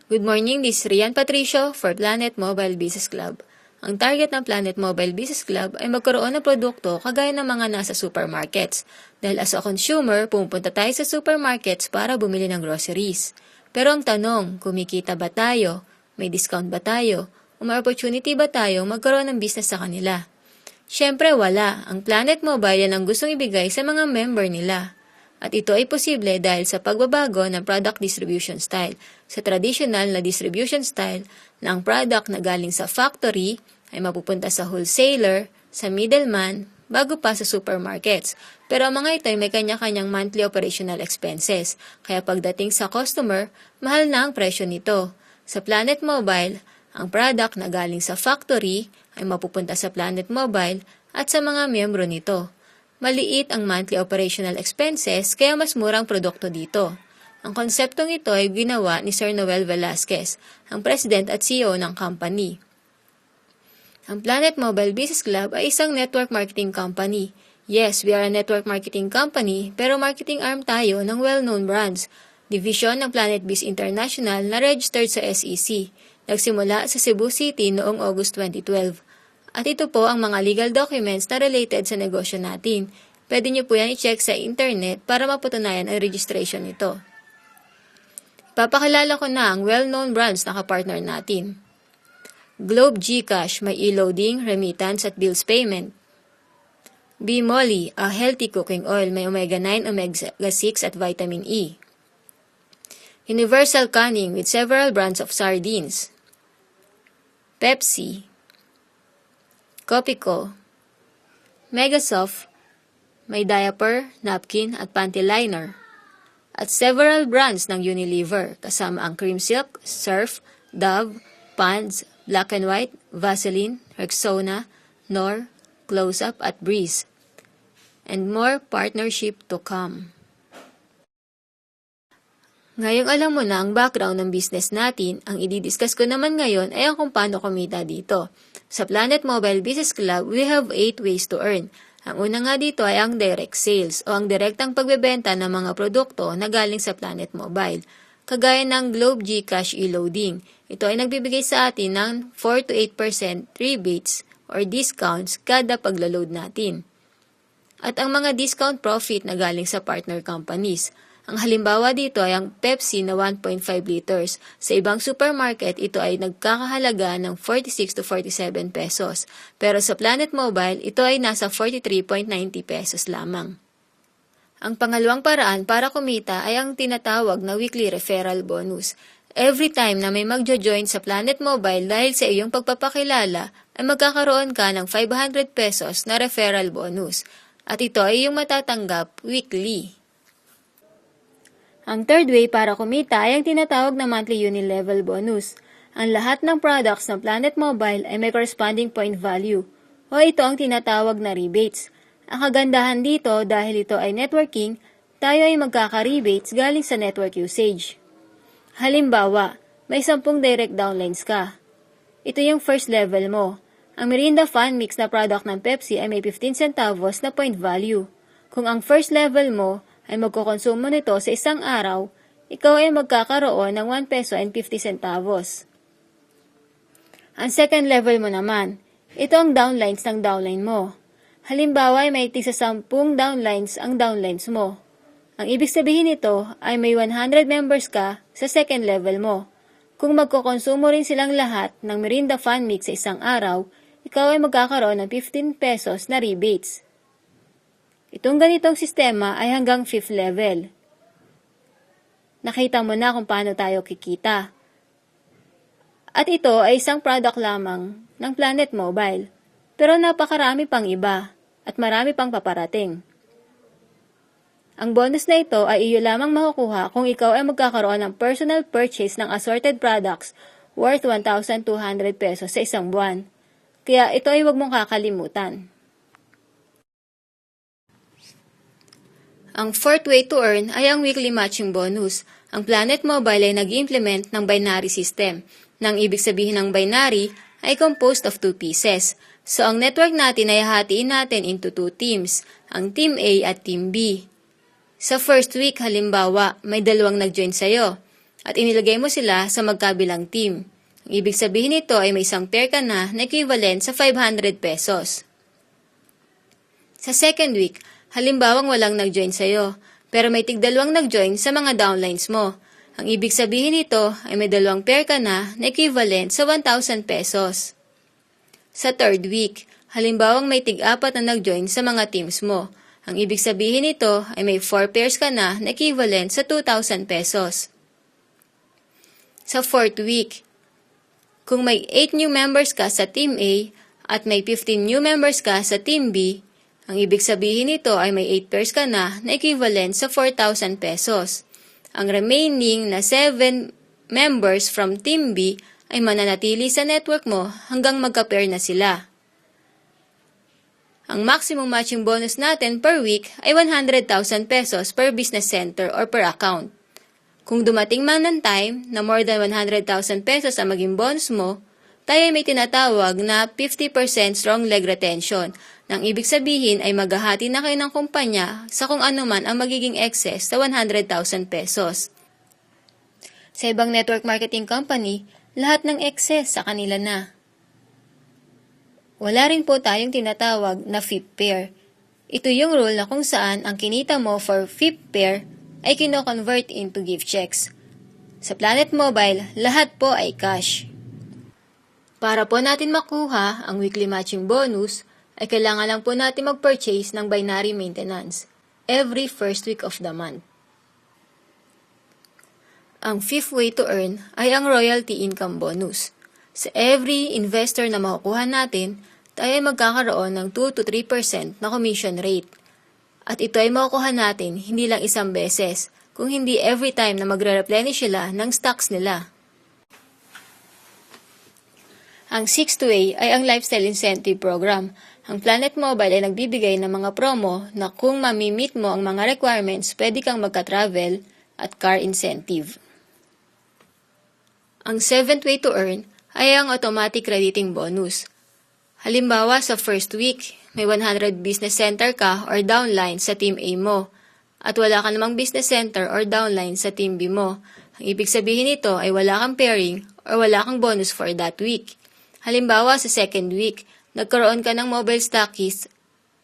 Good morning, this is Rian Patricio for Planet Mobile Business Club. Ang target ng Planet Mobile Business Club ay magkaroon ng produkto kagaya ng mga nasa supermarkets. Dahil as a consumer, pumunta tayo sa supermarkets para bumili ng groceries. Pero ang tanong, kumikita ba tayo? May discount ba tayo? O may opportunity ba tayo magkaroon ng business sa kanila? Siyempre wala. Ang Planet Mobile yan ang gustong ibigay sa mga member nila. At ito ay posible dahil sa pagbabago ng product distribution style. Sa traditional na distribution style, na ang product na galing sa factory ay mapupunta sa wholesaler, sa middleman, bago pa sa supermarkets. Pero ang mga ito ay may kanya-kanyang monthly operational expenses. Kaya pagdating sa customer, mahal na ang presyo nito. Sa Planet Mobile, ang product na galing sa factory ay mapupunta sa Planet Mobile at sa mga miyembro nito. Maliit ang monthly operational expenses kaya mas murang produkto dito. Ang konseptong ito ay ginawa ni Sir Noel Velasquez, ang President at CEO ng company. Ang Planet Mobile Business Club ay isang network marketing company. Yes, we are a network marketing company, pero marketing arm tayo ng well-known brands. Division ng Planet Biz International na registered sa SEC. Nagsimula sa Cebu City noong August 2012. At ito po ang mga legal documents na related sa negosyo natin. Pwede nyo po yan i-check sa internet para mapatunayan ang registration nito. Papakilala ko na ang well-known brands na kapartner natin. Globe GCash, may e-loading, remittance at bills payment. B-Molly, a healthy cooking oil, may omega-9, omega-6 at vitamin E. Universal Canning with several brands of sardines. Pepsi. Copico. Megasoft, may diaper, napkin at panty liner. At several brands ng Unilever, kasama ang Cream Silk, Surf, Dove, Pond's, Black and White, Vaseline, Rexona, Knorr, Close-Up at Breeze. And more partnership to come. Ngayong alam mo na ang background ng business natin, ang i-discuss ko naman ngayon ay ang kung paano kumita dito. Sa Planet Mobile Business Club, we have 8 ways to earn. Ang una nga dito ay ang direct sales o ang direktang pagbebenta ng mga produkto na galing sa Planet Mobile. Kagaya ng Globe GCash e-loading. Ito ay nagbibigay sa atin ng 4 to 8% rebates or discounts kada pagla-load natin. At ang mga discount profit na galing sa partner companies. Ang halimbawa dito ay ang Pepsi na 1.5 liters. Sa ibang supermarket, ito ay nagkakahalaga ng 46 to 47 pesos. Pero sa Planet Mobile, ito ay nasa 43.90 pesos lamang. Ang pangalawang paraan para kumita ay ang tinatawag na weekly referral bonus. Every time na may magjo-join sa Planet Mobile dahil sa iyong pagpapakilala, ay magkakaroon ka ng 500 pesos na referral bonus. At ito ay iyong matatanggap weekly. Ang third way para kumita ay ang tinatawag na monthly uni-level bonus. Ang lahat ng products ng Planet Mobile ay may corresponding point value, o ito ang tinatawag na rebates. Ang kagandahan dito dahil ito ay networking, tayo ay magkaka-rebates galing sa network usage. Halimbawa, may 10 direct downlines ka. Ito yung first level mo. Ang Mirinda Fun Mix na product ng Pepsi ay may 15 centavos na point value. Kung ang first level mo ay magkukonsumo nito sa isang araw, ikaw ay magkakaroon ng 1 peso and 50 centavos. Ang second level mo naman, ito ang downlines ng downline mo. Halimbawa ay may tig sa 10 downlines ang downlines mo. Ang ibig sabihin nito ay may 100 members ka sa second level mo. Kung magkukonsumo rin silang lahat ng Mirinda Fun Mix sa isang araw, ikaw ay magkakaroon ng 15 pesos na rebates. Itong ganitong sistema ay hanggang 5th level. Nakita mo na kung paano tayo kikita. At ito ay isang product lamang ng Planet Mobile. Pero napakarami pang iba at marami pang paparating. Ang bonus na ito ay iyo lamang makukuha kung ikaw ay magkakaroon ng personal purchase ng assorted products worth 1,200 pesos sa isang buwan. Kaya ito ay huwag mong kakalimutan. Ang fourth way to earn ay ang weekly matching bonus. Ang Planet Mobile ay nag-implement ng binary system. Nang ibig sabihin ng binary ay composed of 2 pieces. So ang network natin ay hatiin natin into 2 teams, ang Team A at Team B. Sa first week, halimbawa, may 2 nag-join sa'yo. at inilagay mo sila sa magkabilang team. Ang ibig sabihin nito ay may isang pair ka na equivalent sa 500 pesos. Sa second week, halimbawang walang nag-join sa'yo, pero may tig-2 nag-join sa mga downlines mo. Ang ibig sabihin nito ay may 2 pair ka na equivalent sa 1,000 pesos. Sa third week, halimbawang may tig-4 na nag-join sa mga teams mo. Ang ibig sabihin nito ay may 4 pairs ka na equivalent sa 2,000 pesos. Sa fourth week, kung may 8 new members ka sa Team A at may 15 new members ka sa Team B, ang ibig sabihin nito ay may 8 pairs ka na equivalent sa 4,000 pesos. Ang remaining na 7 members from Team B ay mananatili sa network mo hanggang magka-pair na sila. Ang maximum matching bonus natin per week ay 100,000 pesos per business center or per account. Kung dumating man ng time na more than 100,000 pesos ang maging bonus mo, tayo ay may tinatawag na 50% strong leg retention. Nang ibig sabihin ay maghahati na kayo ng kumpanya sa kung ano man ang magiging excess sa 100,000 pesos. Sa ibang network marketing company, lahat ng excess sa kanila na. Wala rin po tayong tinatawag na fifth pair. Ito yung rule na kung saan ang kinita mo for fifth pair ay kino-convert into gift checks. Sa Planet Mobile, lahat po ay cash. Para po natin makuha ang weekly matching bonus, ay kailangan lang po natin mag-purchase ng binary maintenance every first week of the month. Ang fifth way to earn ay ang royalty income bonus. Sa every investor na makukuha natin, tayo ay magkakaroon ng 2 to 3% na commission rate. At ito ay makukuha natin hindi lang isang beses, kung hindi every time na magre-replenish sila ng stocks nila. Ang sixth way ay ang lifestyle incentive program. Ang Planet Mobile ay nagbibigay ng mga promo na kung mamimit mo ang mga requirements, pwede kang magka-travel at car incentive. Ang seventh way to earn ay ang automatic crediting bonus. Halimbawa, sa first week, may 100 business center ka or downline sa Team A mo at wala ka namang business center or downline sa Team B mo. Ang ibig sabihin nito ay wala kang pairing or wala kang bonus for that week. Halimbawa, sa second week, nagkaroon ka ng mobile stockists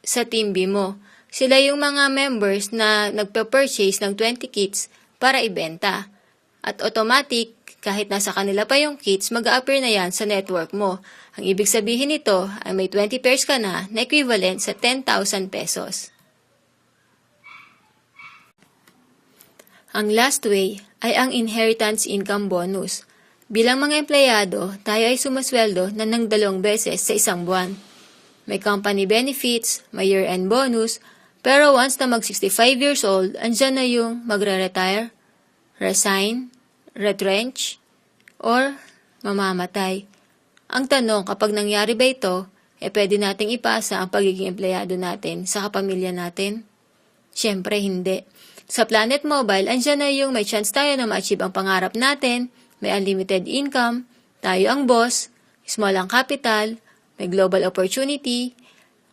sa Team B mo. Sila yung mga members na nagpa-purchase ng 20 kits para ibenta. At automatic, kahit nasa kanila pa yung kits, mag-a-appear na yan sa network mo. Ang ibig sabihin nito ay may 20 pairs ka na equivalent sa 10,000 pesos. Ang last way ay ang inheritance income bonus. Bilang mga empleyado, tayo ay sumasweldo na ng 2 beses sa isang buwan. May company benefits, may year-end bonus, pero once na mag-65 years old, andyan na yung magre-retire, resign, retrench, or mamamatay. Ang tanong, kapag nangyari ba ito, pwede nating ipasa ang pagiging empleyado natin sa kapamilya natin? Siyempre, hindi. Sa Planet Mobile, andyan na yung may chance tayo na ma-achieve ang pangarap natin, may unlimited income, tayo ang boss, small ang capital, may global opportunity,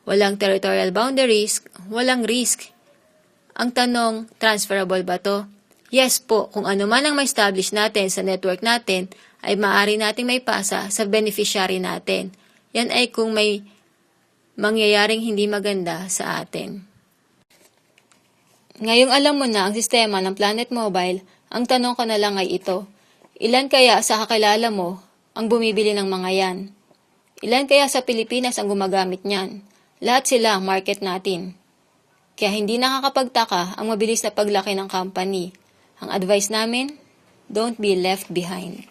walang territorial boundaries, walang risk. Ang tanong, transferable ba to? Yes po, kung ano man ang ma-establish natin sa network natin, ay maaari nating may pasa sa beneficiary natin. Yan ay kung may mangyayaring hindi maganda sa atin. Ngayong alam mo na ang sistema ng Planet Mobile, ang tanong ko na lang ay ito. Ilan kaya sa kakilala mo ang bumibili ng mga yan? Ilan kaya sa Pilipinas ang gumagamit niyan? Lahat sila ang market natin. Kaya hindi nakakapagtaka ang mabilis na paglaki ng company. Ang advice namin, don't be left behind.